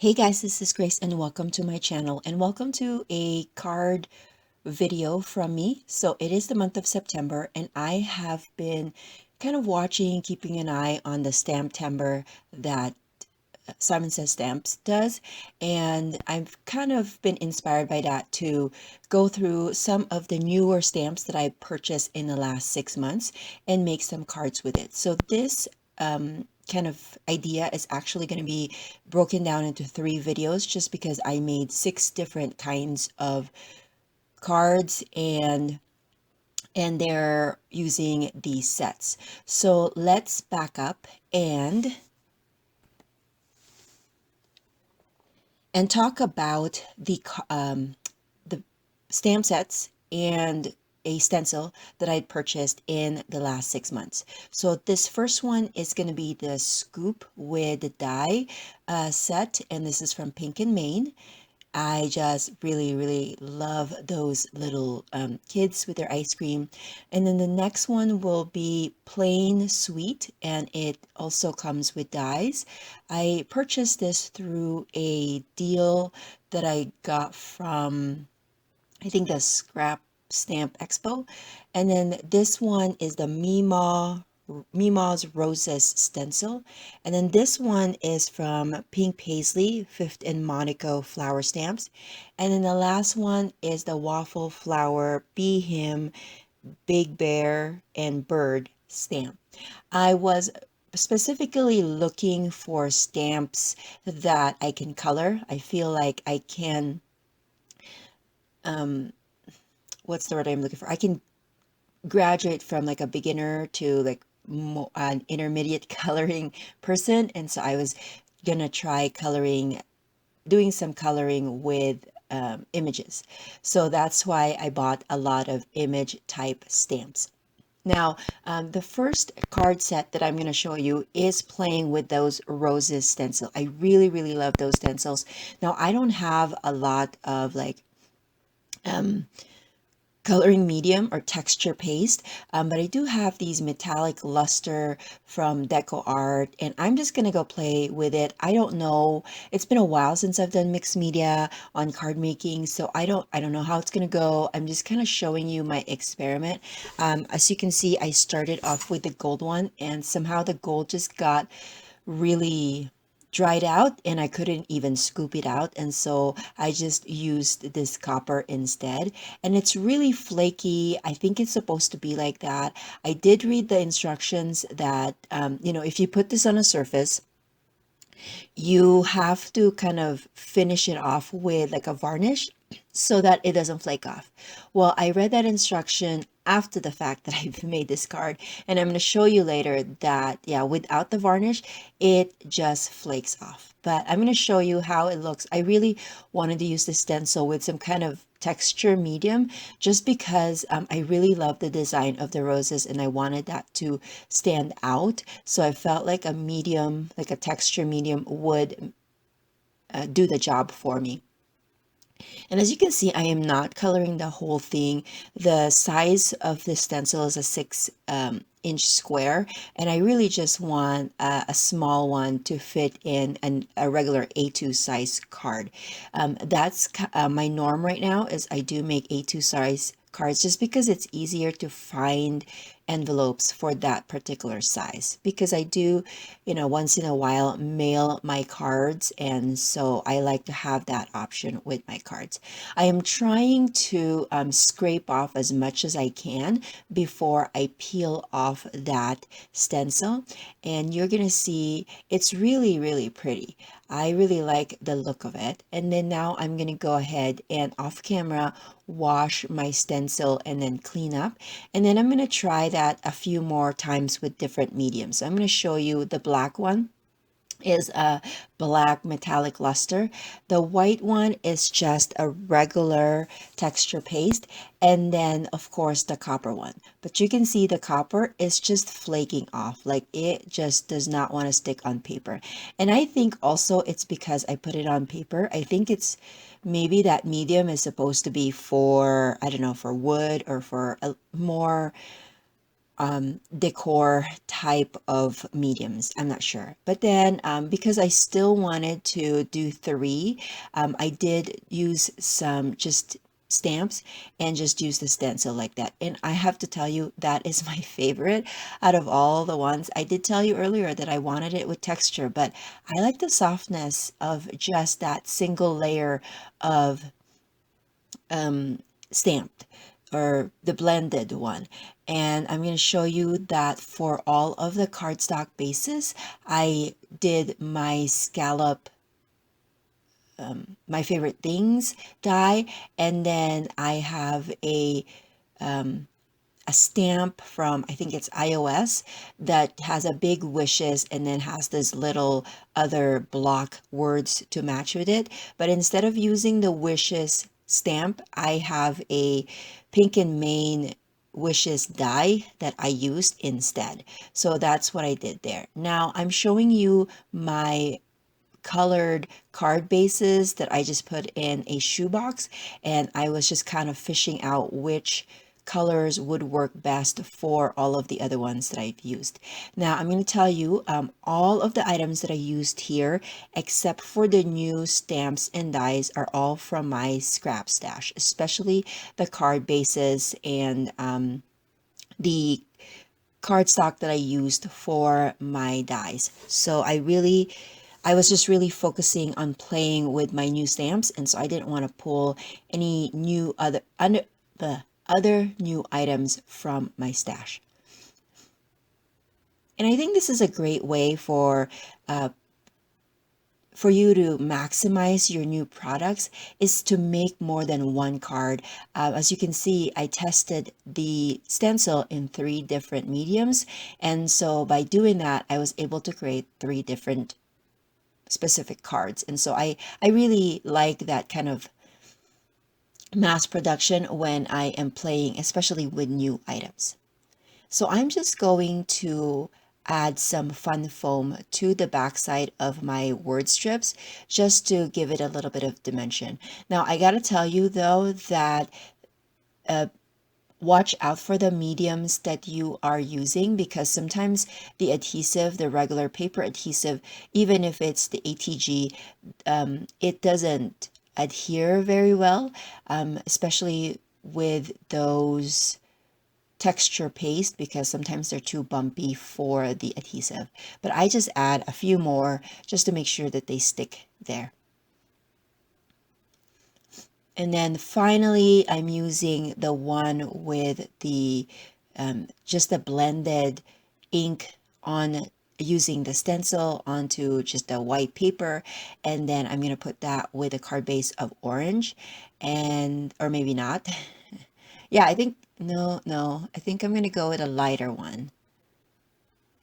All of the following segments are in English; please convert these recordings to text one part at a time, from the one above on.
Hey guys, this is Grace and welcome to my channel and welcome to a card video from me. So it is the month of September and I have been kind of watching, keeping an eye on the Stamptember that Simon Says Stamps does, and I've kind of been inspired by that to go through some of the newer stamps that I purchased in the last 6 months and make some cards with it. So this kind of idea is actually going to be broken down into 3 videos just because I made 6 different kinds of cards and they're using these sets. So let's back up and talk about the stamp sets and a stencil that I'd purchased in the last 6 months. So this first one is going to be the Scoop with the Die set, and this is from Pink and Maine. I just really love those little kids with their ice cream. And then the next one will be Plain Sweet, and it also comes with dies. I purchased this through a deal that I got from, I think, the Scrap Stamp Expo. And then this one is the Mima's Roses stencil. And then this one is from Pink Paisley, Fifth and Monaco flower stamps. And then the last one is the Waffle Flower Be Him, Big Bear, and Bird stamp. I was specifically looking for stamps that I can color. I feel like I can, um, what's the word I'm looking for? I can graduate from like a beginner to like an intermediate coloring person, and so I was gonna try coloring, doing some coloring with images. So that's why I bought a lot of image type stamps. Now, the first card set that I'm going to show you is playing with those roses stencil. I really love those stencils. Now, I don't have a lot of like um, coloring medium or texture paste, but I do have these metallic luster from Deco Art, and I'm just gonna go play with it. I don't know, it's been a while since I've done mixed media on card making, so I don't know how it's gonna go. I'm just kind of showing you my experiment. As you can see, I started off with the gold one, and somehow the gold just got really dried out and I couldn't even scoop it out, and so I just used this copper instead, and it's really flaky. I think it's supposed to be like that. I did read the instructions that if you put this on a surface, you have to kind of finish it off with like a varnish so that it doesn't flake off. Well, I read that instruction after the fact that I've made this card, and I'm going to show you later that, yeah, without the varnish, it just flakes off. But I'm going to show you how it looks. I really wanted to use the stencil with some kind of texture medium just because I really love the design of the roses and I wanted that to stand out. So I felt like a medium, like a texture medium would do the job for me. And as you can see, I am not coloring the whole thing. The size of the stencil is a 6 inch square, and I really just want a small one to fit in a regular A2 size card. That's my norm right now, is I do make A2 size cards just because it's easier to find envelopes for that particular size, because I do, once in a while mail my cards, and so I like to have that option with my cards. I am trying to scrape off as much as I can before I peel off that stencil, and you're gonna see it's really pretty. I really like the look of it. And then now I'm gonna go ahead and off camera wash my stencil and then clean up, and then I'm going to try that a few more times with different mediums. So I'm going to show you the black one is a black metallic luster. The white one is just a regular texture paste, and then of course the copper one. But you can see the copper is just flaking off, like it just does not want to stick on paper. And I think also it's because I put it on paper. I think it's maybe that medium is supposed to be for, I don't know, for wood or for a more decor type of mediums. I'm not sure. But then because I still wanted to do three, I did use some just stamps and just use the stencil like that. And I have to tell you, that is my favorite out of all the ones. I did tell you earlier that I wanted it with texture, but I like the softness of just that single layer of stamped, or the blended one. And I'm going to show you that for all of the cardstock bases, I did my scallop, my favorite things die, and then I have a stamp from, I think it's iOS, that has a big wishes and then has this little other block words to match with it. But instead of using the wishes stamp, I have a Pink and Main wishes die that I used instead. So that's what I did there. Now I'm showing you my colored card bases that I just put in a shoebox, and I was just kind of fishing out which colors would work best for all of the other ones that I've used. Now I'm going to tell you all of the items that I used here, except for the new stamps and dies, are all from my scrap stash, especially the card bases and the cardstock that I used for my dies. So I was just really focusing on playing with my new stamps, and so I didn't want to pull any new other new items from my stash. And I think this is a great way for you to maximize your new products, is to make more than one card. As you can see, I tested the stencil in 3 different mediums, and so by doing that, I was able to create 3 different specific cards. And so I really like that kind of mass production when I am playing, especially with new items. So I'm just going to add some fun foam to the backside of my word strips just to give it a little bit of dimension. Now I gotta tell you though that watch out for the mediums that you are using, because sometimes the adhesive, the regular paper adhesive, even if it's the ATG, it doesn't adhere very well, especially with those texture paste, because sometimes they're too bumpy for the adhesive. But I just add a few more just to make sure that they stick there. And then finally, I'm using the one with the just the blended ink on, using the stencil onto just a white paper, and then I'm going to put that with a card base of orange, and or maybe not. Yeah, I think no, I think I'm going to go with a lighter one.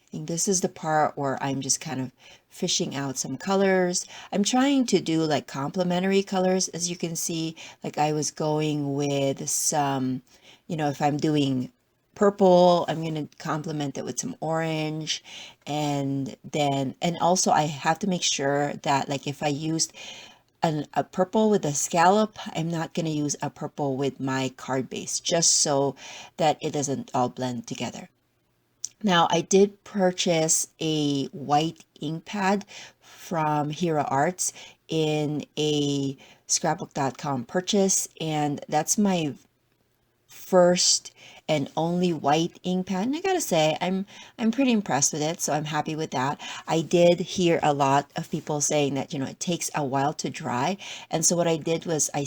I think this is the part where I'm just kind of fishing out some colors. I'm trying to do like complementary colors, as you can see. Like I was going with some, if I'm doing purple, I'm going to complement it with some orange. And also I have to make sure that, like, if I used a purple with a scallop, I'm not going to use a purple with my card base, just so that it doesn't all blend together. Now, I did purchase a white ink pad from Hero Arts in a scrapbook.com purchase, and that's my first and only white ink pad. And I gotta say, I'm pretty impressed with it, so I'm happy with that. I did hear a lot of people saying that, it takes a while to dry. And so what I did was I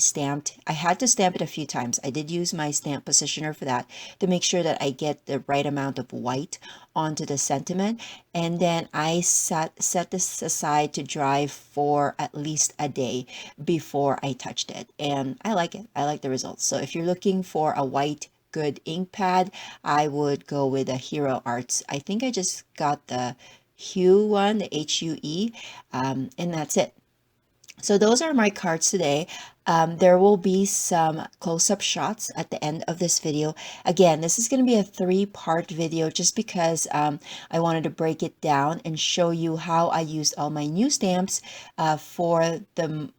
had to stamp it a few times. I did use my stamp positioner for that to make sure that I get the right amount of white onto the sentiment. And then I set this aside to dry for at least a day before I touched it. And I like it. I like the results. So if you're looking for a white good ink pad, I would go with a Hero Arts. I think I just got the Hue one, the HUE, and that's it. So those are my cards today. There will be some close-up shots at the end of this video. Again, this is going to be a 3-part video just because I wanted to break it down and show you how I used all my new stamps for the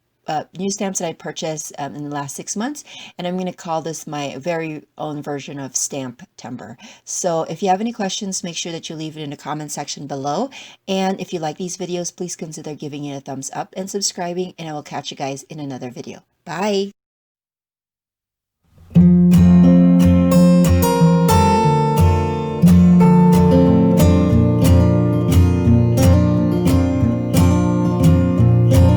new stamps that I purchased in the last 6 months, and I'm going to call this my very own version of Stamptember. So if you have any questions, make sure that you leave it in the comment section below. And if you like these videos, please consider giving it a thumbs up and subscribing, and I will catch you guys in another video. Bye!